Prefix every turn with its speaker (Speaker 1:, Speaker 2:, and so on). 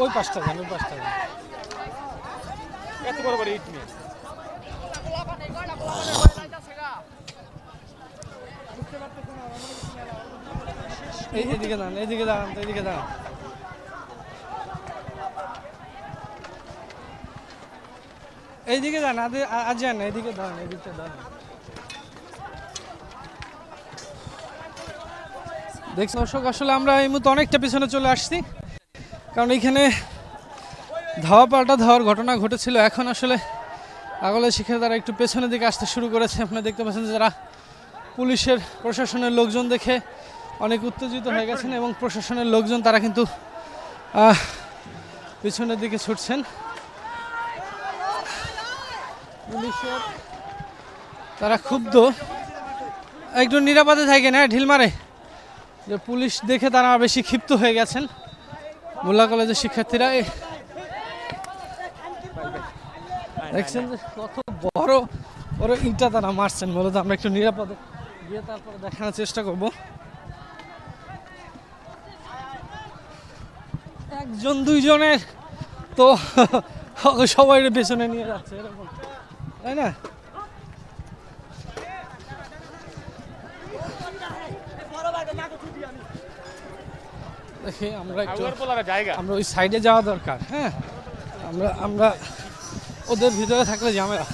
Speaker 1: ওই পাঁচটা যান, ওই পাঁচটা যান।
Speaker 2: এত বড় বড় ইট নিয়ে
Speaker 1: এইদিকে দাঁড়ান, এইদিকে দাঁড়ান, এইদিকে দাঁড়ান। এইদিকে যান, আজ যান, এইদিকে দাঁড়ান, এইদিকে দাঁড়ান। দেখছেন দর্শক, আসলে আমরা এই মুহূর্তে অনেকটা পিছনে চলে আসছি, কারণ এইখানে ধাওয়া পাল্টা ধাওয়ার ঘটনা ঘটেছিল। এখন আসলে আগলের শিক্ষার্থীরা একটু পেছনের দিকে আসতে শুরু করেছে। আপনারা দেখতে পাচ্ছেন যে যারা পুলিশের প্রশাসনের লোকজন দেখে অনেক উত্তেজিত হয়ে গেছেন এবং প্রশাসনের লোকজন তারা কিন্তু পিছনের দিকে ছুটছেন। পুলিশের তারা ক্ষুব্ধ, একটু নিরাপদে থাকে না, ঢিল মারে যে পুলিশ দেখে তারা বেশি ক্ষিপ্ত হয়ে গেছেন মোল্লা কলেজের শিক্ষার্থীরা। দেখছেন যে কত বড় বড় ইটটা তারা মারছেন। মূলত আমরা একটু নিরাপদে গিয়ে তারপরে দেখানোর চেষ্টা করব। একজন দুইজনের তো সবাই পেছনে নিয়ে যাচ্ছে এরকম, তাই না? দেখি আমরা একটু, আমরা ওই সাইডে যাওয়া দরকার। হ্যাঁ, আমরা ওদের ভিতরে থাকলে ঝামেলা।